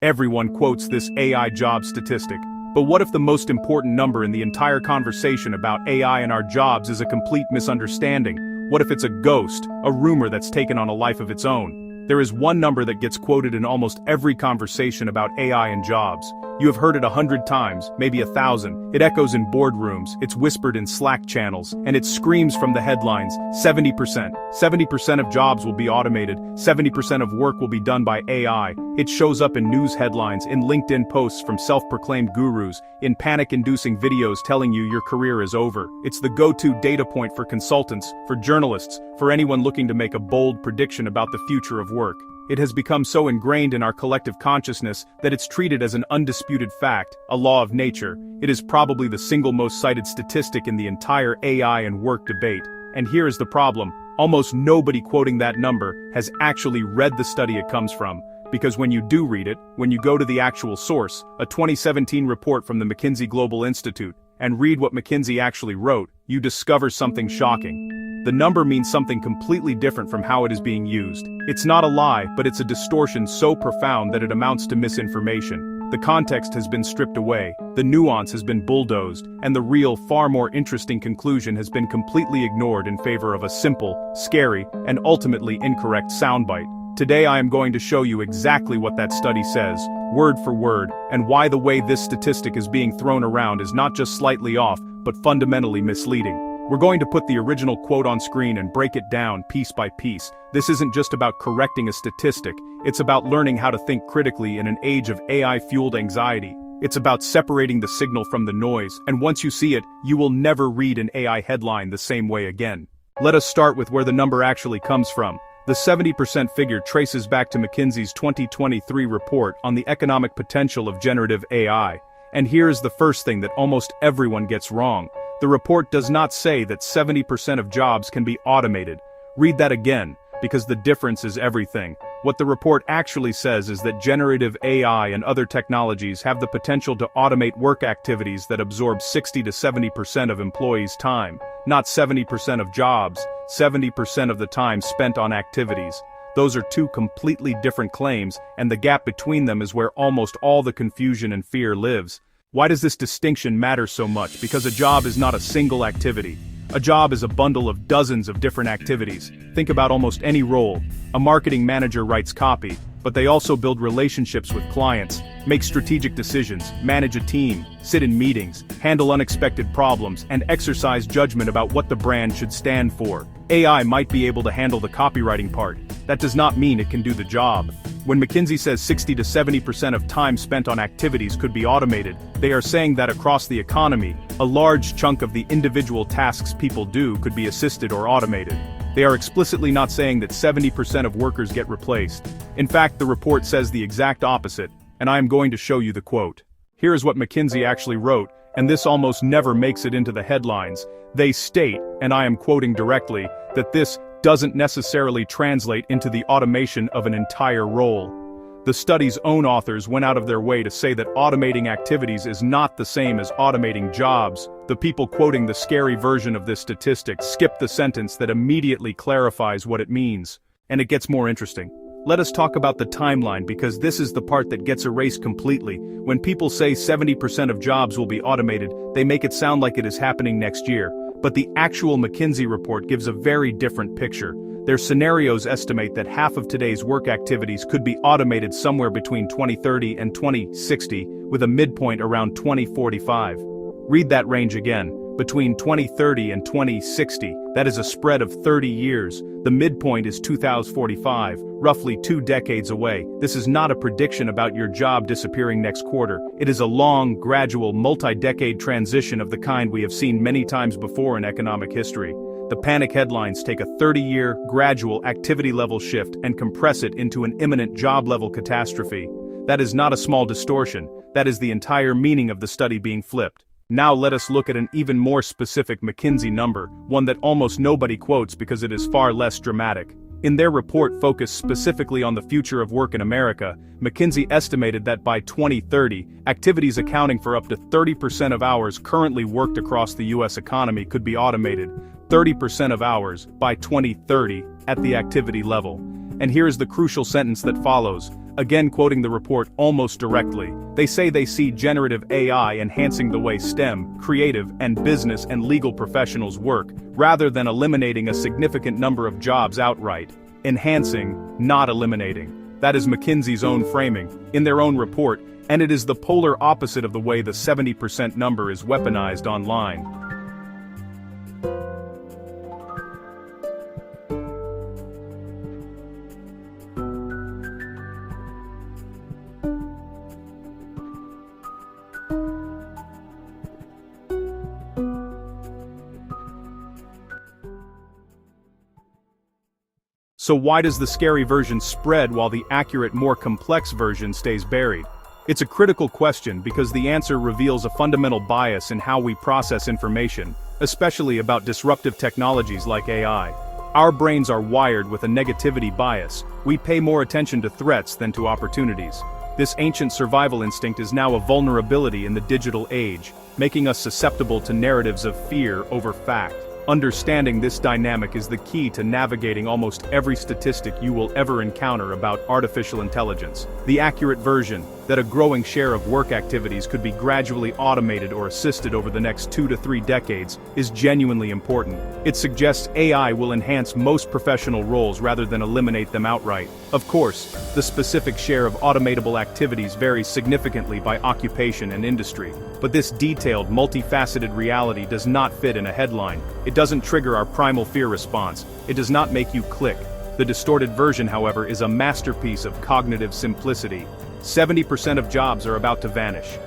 Everyone quotes this AI job statistic. But what if the most important number in the entire conversation about AI and our jobs is a complete misunderstanding? What if it's a ghost, a rumor that's taken on a life of its own? There is one number that gets quoted in almost every conversation about AI and jobs. You have heard it 100 times, maybe 1,000. It echoes in boardrooms, it's whispered in Slack channels, and it screams from the headlines: 70%. 70% of jobs will be automated, 70% of work will be done by AI. It shows up in news headlines, in LinkedIn posts from self-proclaimed gurus, in panic-inducing videos telling you your career is over. It's the go-to data point for consultants, for journalists, for anyone looking to make a bold prediction about the future of work. It has become so ingrained in our collective consciousness that it's treated as an undisputed fact, a law of nature. It is probably the single most cited statistic in the entire AI and work debate. And here is the problem: almost nobody quoting that number has actually read the study it comes from. Because when you do read it, when you go to the actual source, a 2017 report from the McKinsey Global Institute, and read what McKinsey actually wrote, you discover something shocking. The number means something completely different from how it is being used. It's not a lie, but it's a distortion so profound that it amounts to misinformation. The context has been stripped away, the nuance has been bulldozed, and the real, far more interesting conclusion has been completely ignored in favor of a simple, scary, and ultimately incorrect soundbite. Today I am going to show you exactly what that study says, word for word, and why the way this statistic is being thrown around is not just slightly off, but fundamentally misleading. We're going to put the original quote on screen and break it down piece by piece. This isn't just about correcting a statistic, it's about learning how to think critically in an age of AI-fueled anxiety. It's about separating the signal from the noise, and once you see it, you will never read an AI headline the same way again. Let us start with where the number actually comes from. The 70% figure traces back to McKinsey's 2023 report on the economic potential of generative AI. And here is the first thing that almost everyone gets wrong. The report does not say that 70% of jobs can be automated. Read that again, because the difference is everything. What the report actually says is that generative AI and other technologies have the potential to automate work activities that absorb 60 to 70% of employees' time. Not 70% of jobs, 70% of the time spent on activities. Those are two completely different claims, and the gap between them is where almost all the confusion and fear lives. Why does this distinction matter so much? Because a job is not a single activity. A job is a bundle of dozens of different activities. Think about almost any role. A marketing manager writes copy, but they also build relationships with clients, make strategic decisions, manage a team, sit in meetings, handle unexpected problems, and exercise judgment about what the brand should stand for. AI might be able to handle the copywriting part. That does not mean it can do the job. When McKinsey says 60 to 70% of time spent on activities could be automated, they are saying that across the economy, a large chunk of the individual tasks people do could be assisted or automated. They are explicitly not saying that 70% of workers get replaced. In fact, the report says the exact opposite, and I am going to show you the quote. Here is what McKinsey actually wrote, and this almost never makes it into the headlines. They state, and I am quoting directly, that this doesn't necessarily translate into the automation of an entire role. The study's own authors went out of their way to say that automating activities is not the same as automating jobs. The people quoting the scary version of this statistic skip the sentence that immediately clarifies what it means. And it gets more interesting. Let us talk about the timeline, because this is the part that gets erased completely. When people say 70% of jobs will be automated, they make it sound like it is happening next year. But the actual McKinsey report gives a very different picture. Their scenarios estimate that half of today's work activities could be automated somewhere between 2030 and 2060, with a midpoint around 2045. Read that range again. Between 2030 and 2060, that is a spread of 30 years. The midpoint is 2045, roughly 2 decades away. This is not a prediction about your job disappearing next quarter. It is a long, gradual, multi-decade transition of the kind we have seen many times before in economic history. The panic headlines take a 30-year, gradual activity-level shift and compress it into an imminent job-level catastrophe. That is not a small distortion. That is the entire meaning of the study being flipped. Now let us look at an even more specific McKinsey number, one that almost nobody quotes because it is far less dramatic. In their report focused specifically on the future of work in America, McKinsey estimated that by 2030, activities accounting for up to 30% of hours currently worked across the U.S. economy could be automated. 30% of hours by 2030 at the activity level. And here's the crucial sentence that follows. Again, quoting the report almost directly, they say they see generative AI enhancing the way STEM, creative, and business and legal professionals work, rather than eliminating a significant number of jobs outright. Enhancing, not eliminating. That is McKinsey's own framing, in their own report, and it is the polar opposite of the way the 70% number is weaponized online. So why does the scary version spread while the accurate, more complex version stays buried? It's a critical question because the answer reveals a fundamental bias in how we process information, especially about disruptive technologies like AI. Our brains are wired with a negativity bias. We pay more attention to threats than to opportunities. This ancient survival instinct is now a vulnerability in the digital age, making us susceptible to narratives of fear over fact. Understanding this dynamic is the key to navigating almost every statistic you will ever encounter about artificial intelligence. The accurate version, that a growing share of work activities could be gradually automated or assisted over the next 2 to 3 decades, is genuinely important. It suggests AI will enhance most professional roles rather than eliminate them outright. Of course, the specific share of automatable activities varies significantly by occupation and industry, but this detailed, multifaceted reality does not fit in a headline. It doesn't trigger our primal fear response. It does not make you click. The distorted version, however, is a masterpiece of cognitive simplicity. 70% of jobs are about to vanish.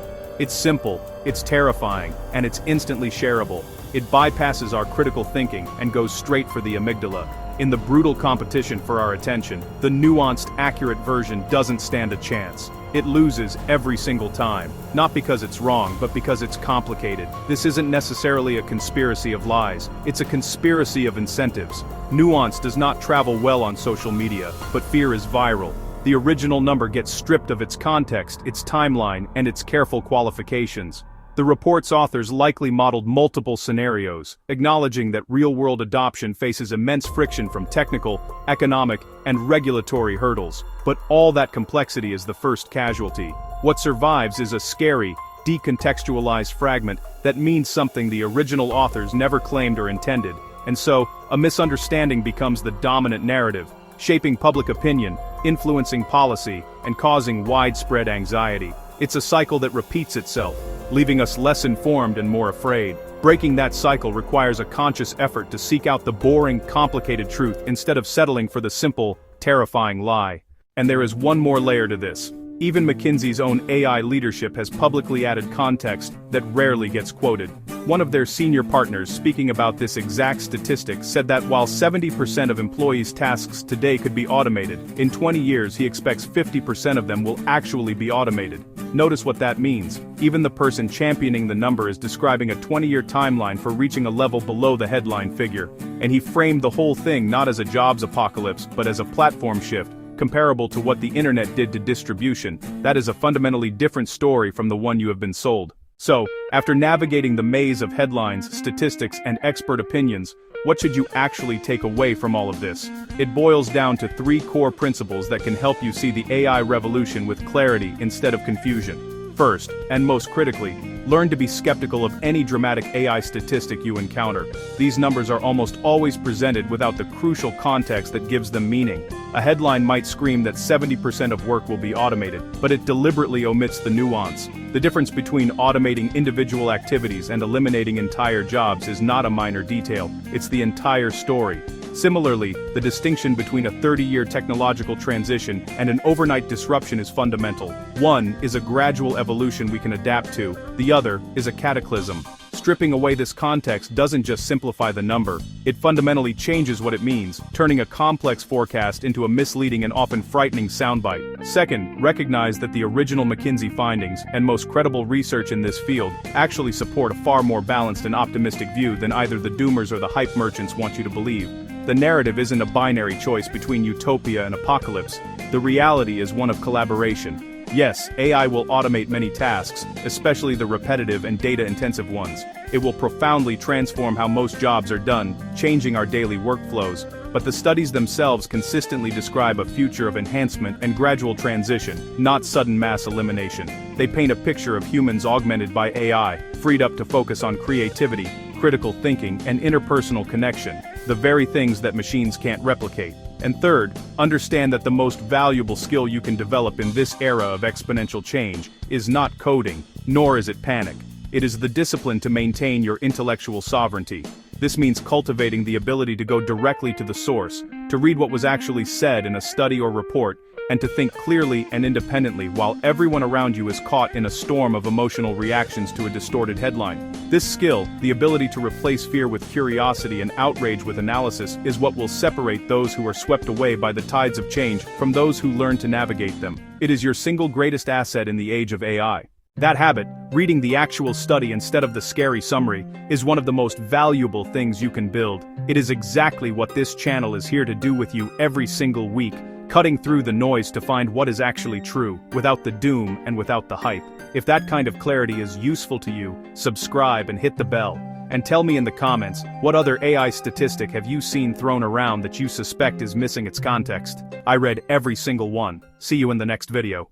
It's simple, it's terrifying, and it's instantly shareable. It bypasses our critical thinking and goes straight for the amygdala. In the brutal competition for our attention, the nuanced, accurate version doesn't stand a chance. It loses every single time, not because it's wrong, but because it's complicated. This isn't necessarily a conspiracy of lies, it's a conspiracy of incentives. Nuance does not travel well on social media, but fear is viral. The original number gets stripped of its context, its timeline, and its careful qualifications. The report's authors likely modeled multiple scenarios, acknowledging that real-world adoption faces immense friction from technical, economic, and regulatory hurdles. But all that complexity is the first casualty. What survives is a scary, decontextualized fragment that means something the original authors never claimed or intended, and so, a misunderstanding becomes the dominant narrative, shaping public opinion, influencing policy, and causing widespread anxiety. It's a cycle that repeats itself, leaving us less informed and more afraid. Breaking that cycle requires a conscious effort to seek out the boring, complicated truth instead of settling for the simple, terrifying lie. And there is one more layer to this. Even McKinsey's own AI leadership has publicly added context that rarely gets quoted. One of their senior partners, speaking about this exact statistic, said that while 70% of employees' tasks today could be automated, in 20 years he expects 50% of them will actually be automated. Notice what that means. Even the person championing the number is describing a 20-year timeline for reaching a level below the headline figure. And he framed the whole thing not as a jobs apocalypse, but as a platform shift, comparable to what the internet did to distribution. That is a fundamentally different story from the one you have been sold. So, after navigating the maze of headlines, statistics, and expert opinions, what should you actually take away from all of this? It boils down to 3 core principles that can help you see the AI revolution with clarity instead of confusion. First, and most critically, learn to be skeptical of any dramatic AI statistic you encounter. These numbers are almost always presented without the crucial context that gives them meaning. A headline might scream that 70% of work will be automated, but it deliberately omits the nuance. The difference between automating individual activities and eliminating entire jobs is not a minor detail, it's the entire story. Similarly, the distinction between a 30-year technological transition and an overnight disruption is fundamental. One is a gradual evolution we can adapt to, the other is a cataclysm. Stripping away this context doesn't just simplify the number, it fundamentally changes what it means, turning a complex forecast into a misleading and often frightening soundbite. Second, recognize that the original McKinsey findings, and most credible research in this field, actually support a far more balanced and optimistic view than either the doomers or the hype merchants want you to believe. The narrative isn't a binary choice between utopia and apocalypse. The reality is one of collaboration. Yes, AI will automate many tasks, especially the repetitive and data-intensive ones. It will profoundly transform how most jobs are done, changing our daily workflows. but the studies themselves consistently describe a future of enhancement and gradual transition, not sudden mass elimination. They paint a picture of humans augmented by AI, freed up to focus on creativity, critical thinking, and interpersonal connection, the very things that machines can't replicate. And third, understand that the most valuable skill you can develop in this era of exponential change is not coding, nor is it panic. It is the discipline to maintain your intellectual sovereignty. This means cultivating the ability to go directly to the source, to read what was actually said in a study or report, and to think clearly and independently while everyone around you is caught in a storm of emotional reactions to a distorted headline. This skill, the ability to replace fear with curiosity and outrage with analysis, is what will separate those who are swept away by the tides of change from those who learn to navigate them. It is your single greatest asset in the age of AI. That habit, reading the actual study instead of the scary summary, is one of the most valuable things you can build. It is exactly what this channel is here to do with you every single week, cutting through the noise to find what is actually true, without the doom and without the hype. If that kind of clarity is useful to you, subscribe and hit the bell. And tell me in the comments, what other AI statistic have you seen thrown around that you suspect is missing its context? I read every single one. See you in the next video.